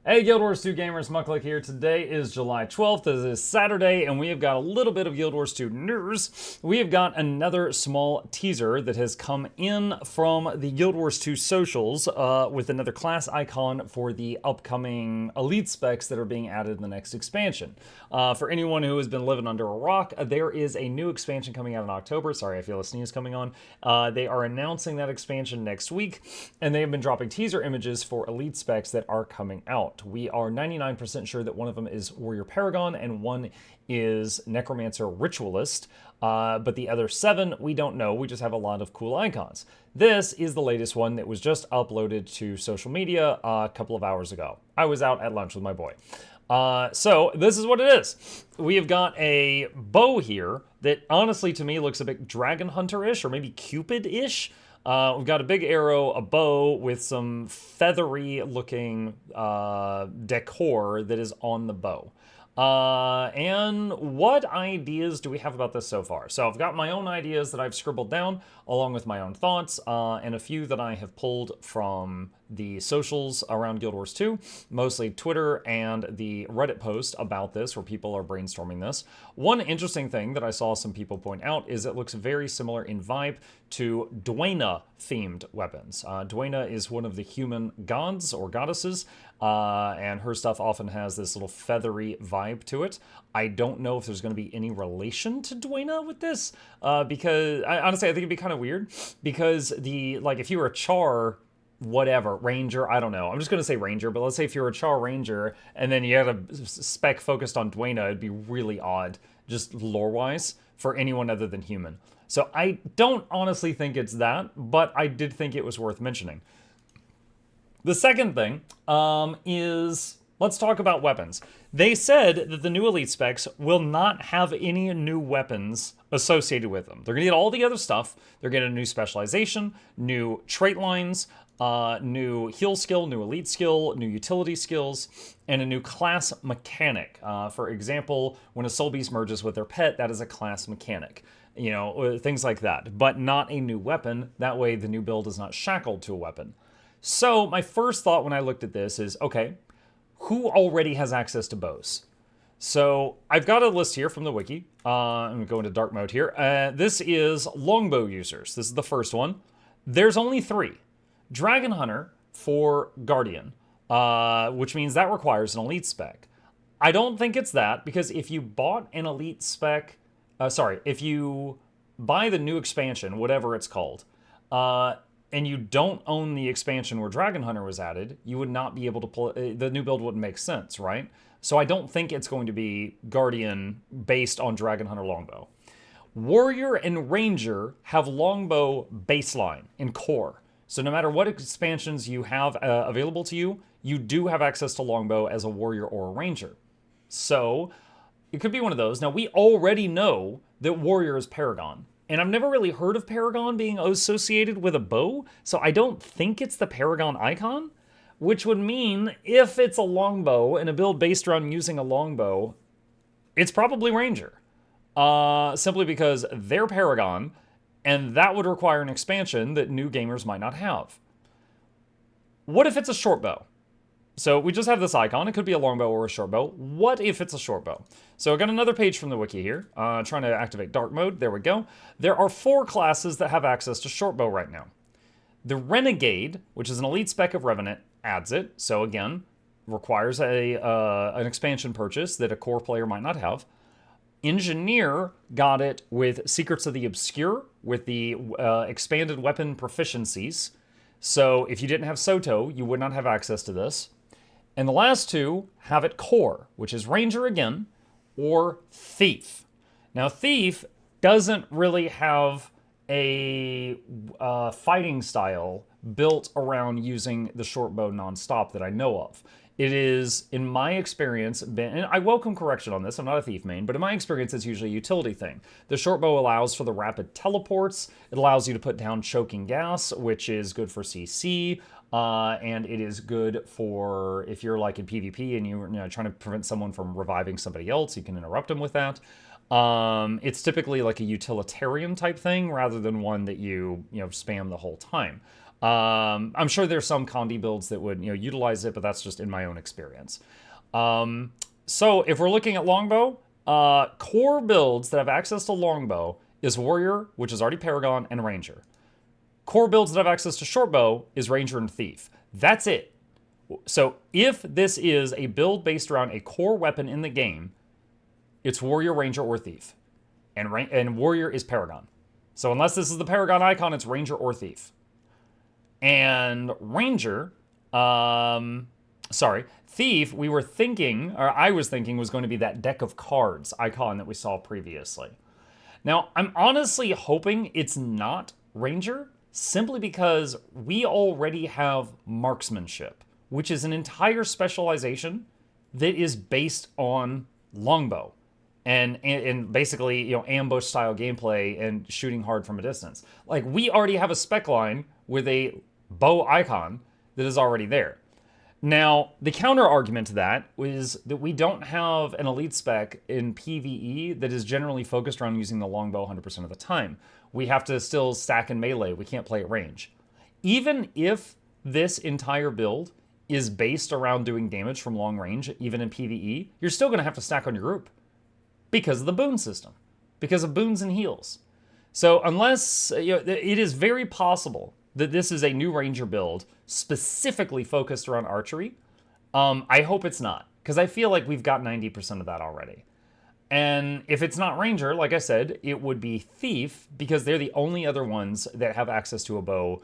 Hey Guild Wars 2 gamers, Mukluk here. Today is July 12th, it is Saturday, and we have got a little bit of Guild Wars 2 news. We have got another small teaser that has come in from the Guild Wars 2 socials with another class icon for the upcoming elite specs that are being added in the next expansion. For anyone who has been living under a rock, there is a new expansion coming out in October. Sorry, I feel a sneeze coming on. They are announcing that expansion next week, and they have been dropping teaser images for elite specs that are coming out. We are 99% sure that one of them is Warrior Paragon and one is Necromancer Ritualist, but the other 7 we don't know. We just have a lot of cool icons. This is the latest one that was just uploaded to social media a couple of hours ago. I was out at lunch with my boy. So this is what it is. We have got a bow here that honestly to me looks a bit Dragon Hunter-ish or maybe Cupid-ish. We've got a big arrow, a bow with some feathery looking decor that is on the bow. And what ideas do we have about this so far? So I've got my own ideas that I've scribbled down along with my own thoughts and a few that I have pulled from the socials around Guild Wars 2, mostly Twitter and the Reddit post about this where people are brainstorming this. One interesting thing that I saw some people point out is it looks very similar in vibe to Dwayna-themed weapons. Dwayna is one of the human gods or goddesses, and her stuff often has this little feathery vibe to it. I don't know if there's going to be any relation to Dwayna with this, because honestly I think it'd be kind of weird, because if you were a Char whatever, Ranger, I don't know. I'm just going to say Ranger, but let's say if you're a Char Ranger and then you had a spec focused on Dwayna, it'd be really odd, just lore-wise, for anyone other than human. So I don't honestly think it's that, but I did think it was worth mentioning. The second thing is, let's talk about weapons. They said that the new elite specs will not have any new weapons associated with them. They're going to get all the other stuff. They're getting a new specialization, new trait lines, new heal skill, new elite skill, new utility skills, and a new class mechanic. For example, when a soul beast merges with their pet, that is a class mechanic. You know, things like that, but not a new weapon. That way the new build is not shackled to a weapon. So my first thought when I looked at this is, okay, who already has access to bows? So I've got a list here from the wiki. I'm gonna go into dark mode here. This is longbow users. This is the first one. There's only 3. Dragon Hunter for Guardian, which means that requires an elite spec. I don't think it's that, because if you bought an elite spec, if you buy the new expansion, whatever it's called, and you don't own the expansion where Dragon Hunter was added, you would not be able to play, the new build wouldn't make sense, right? So I don't think it's going to be Guardian based on Dragon Hunter Longbow. Warrior and Ranger have Longbow baseline in core. So no matter what expansions you have available to you, you do have access to Longbow as a Warrior or a Ranger. So it could be one of those. Now we already know that Warrior is Paragon. And I've never really heard of Paragon being associated with a bow, so I don't think it's the Paragon icon, which would mean if it's a longbow and a build based around using a longbow, it's probably Ranger. Simply because they're Paragon, and that would require an expansion that new gamers might not have. What if it's a short bow? So we just have this icon. It could be a longbow or a short bow. What if it's a short bow? So I got another page from the wiki here, trying to activate dark mode. There we go. There are 4 classes that have access to short bow right now. The Renegade, which is an elite spec of Revenant, adds it. So again, requires an expansion purchase that a core player might not have. Engineer got it with Secrets of the Obscure, with the expanded weapon proficiencies. So if you didn't have Soto, you would not have access to this. And the last 2 have it core, which is Ranger again, or Thief. Now, Thief doesn't really have a fighting style built around using the short bow nonstop that I know of. It is, in my experience, and I welcome correction on this, I'm not a Thief main, but in my experience, it's usually a utility thing. The short bow allows for the rapid teleports, it allows you to put down choking gas, which is good for CC, and it is good for if you're like in PvP and you're trying to prevent someone from reviving somebody else, you can interrupt them with that. It's typically like a utilitarian type thing rather than one that you spam the whole time. I'm sure there's some Condi builds that would, utilize it, but that's just in my own experience. So if we're looking at Longbow, core builds that have access to Longbow is Warrior, which is already Paragon, and Ranger. Core builds that have access to Shortbow is Ranger and Thief. That's it. So if this is a build based around a core weapon in the game, it's Warrior, Ranger, or Thief. And Warrior is Paragon. So unless this is the Paragon icon, it's Ranger or Thief. And Ranger, Thief, I was thinking was going to be that deck of cards icon that we saw previously. Now, I'm honestly hoping it's not Ranger, simply because we already have Marksmanship, which is an entire specialization that is based on Longbow. And basically, ambush style gameplay and shooting hard from a distance. Like, we already have a spec line with a bow icon that is already there. Now, the counter argument to that is that we don't have an elite spec in PvE that is generally focused around using the longbow 100% of the time. We have to still stack in melee. We can't play at range. Even if this entire build is based around doing damage from long range, even in PvE, you're still going to have to stack on your group. Because of the boon system, because of boons and heals. So unless, it is very possible that this is a new Ranger build specifically focused around archery. I hope it's not, because I feel like we've got 90% of that already. And if it's not Ranger, like I said, it would be Thief, because they're the only other ones that have access to a bow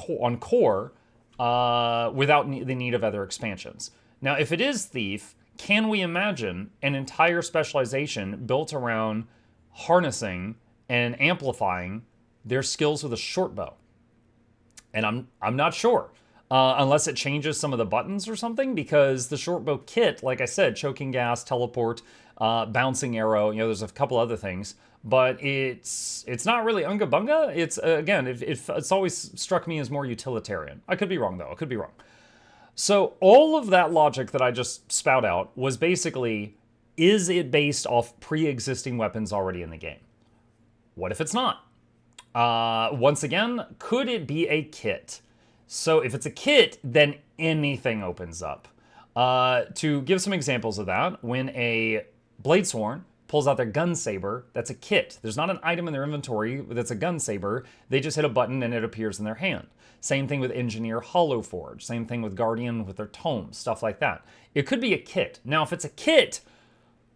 on core without the need of other expansions. Now, if it is Thief, can we imagine an entire specialization built around harnessing and amplifying their skills with a short bow? And I'm not sure, unless it changes some of the buttons or something, because the short bow kit, like I said, choking gas, teleport, bouncing arrow, there's a couple other things, but it's not really unga bunga. It's again, it's always struck me as more utilitarian. I could be wrong though. I could be wrong. So all of that logic that I just spout out was basically, is it based off pre-existing weapons already in the game? What if it's not? Once again, could it be a kit? So if it's a kit, then anything opens up. To give some examples of that, when a Bladesworn pulls out their gun saber, that's a kit. There's not an item in their inventory that's a gun saber. They just hit a button and it appears in their hand. Same thing with Engineer Hollow Forge. Same thing with Guardian with their tome, stuff like that. It could be a kit. Now, if it's a kit,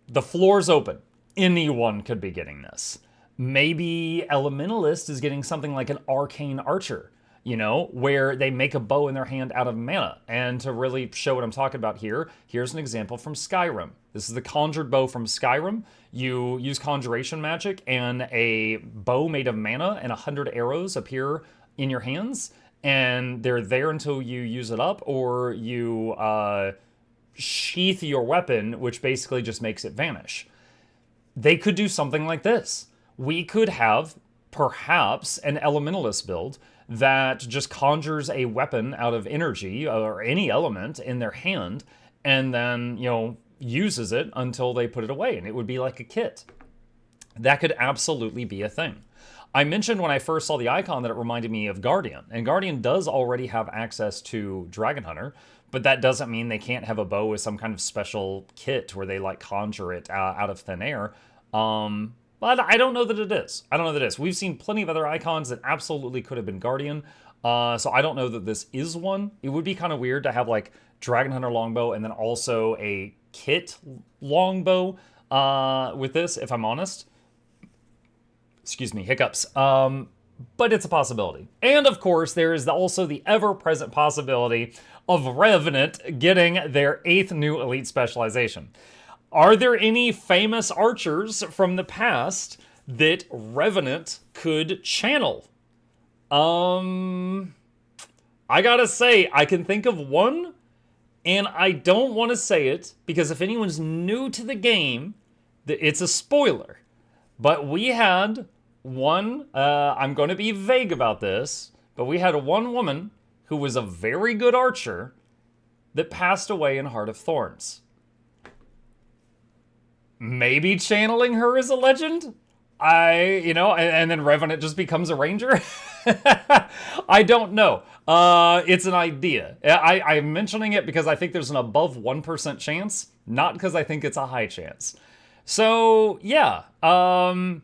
the floor's open. Anyone could be getting this. Maybe Elementalist is getting something like an Arcane Archer, where they make a bow in their hand out of mana. And to really show what I'm talking about here, here's an example from Skyrim. This is the conjured bow from Skyrim. You use conjuration magic, and a bow made of mana and 100 arrows appear in your hands. And they're there until you use it up, or you sheath your weapon, which basically just makes it vanish. They could do something like this. We could have, perhaps, an Elementalist build that just conjures a weapon out of energy or any element in their hand, and then, uses it until they put it away, and it would be like a kit. That could absolutely be a thing. I mentioned when I first saw the icon that it reminded me of Guardian, and Guardian does already have access to Dragon Hunter, but that doesn't mean they can't have a bow with some kind of special kit where they conjure it out of thin air. But I don't know that it is. We've seen plenty of other icons that absolutely could have been Guardian, so I don't know that this is one. It would be kind of weird to have Dragon Hunter longbow and then also a kit longbow with this, if I'm honest. Excuse me, hiccups. But it's a possibility. And of course, there is also the ever-present possibility of Revenant getting their 8th new elite specialization. Are there any famous archers from the past that Revenant could channel? I gotta say, I can think of one, and I don't want to say it, because if anyone's new to the game, it's a spoiler. But we had one, I'm going to be vague about this, but we had one woman who was a very good archer that passed away in Heart of Thorns. Maybe channeling her as a legend? And then Revenant just becomes a ranger? I don't know. It's an idea. I'm mentioning it because I think there's an above 1% chance, not because I think it's a high chance. So, yeah. And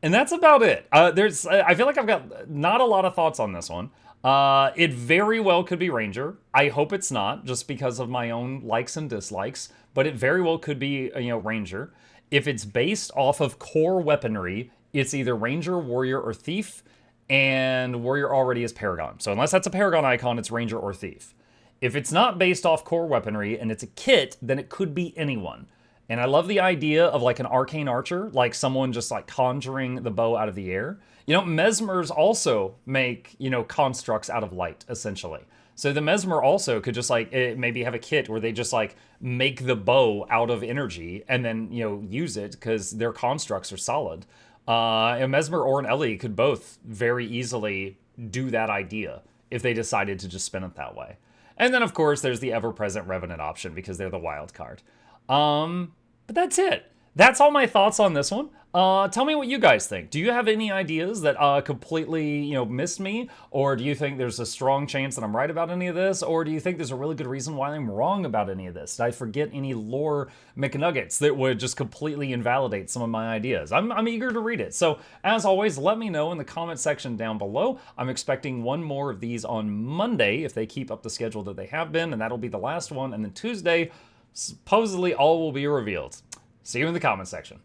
that's about it. I feel like I've got not a lot of thoughts on this one. It very well could be Ranger. I hope it's not, just because of my own likes and dislikes. But it very well could be, Ranger. If it's based off of core weaponry, it's either Ranger, Warrior, or Thief. And Warrior already is Paragon. So unless that's a Paragon icon, it's Ranger or Thief. If it's not based off core weaponry and it's a kit, then it could be anyone. And I love the idea of like an Arcane Archer, like someone just like conjuring the bow out of the air. Mesmers also make, constructs out of light, essentially. So the Mesmer also could just like maybe have a kit where they just like make the bow out of energy and then, use it because their constructs are solid. A Mesmer or an Ellie could both very easily do that idea if they decided to just spin it that way. And then, of course, there's the ever-present Revenant option because they're the wild card. But that's it. That's all my thoughts on this one. Tell me what you guys think. Do you have any ideas that completely, missed me? Or do you think there's a strong chance that I'm right about any of this? Or do you think there's a really good reason why I'm wrong about any of this? Did I forget any lore McNuggets that would just completely invalidate some of my ideas? I'm eager to read it. So, as always, let me know in the comment section down below. I'm expecting one more of these on Monday if they keep up the schedule that they have been, and that'll be the last one. And then Tuesday, supposedly all will be revealed. See you in the comment section.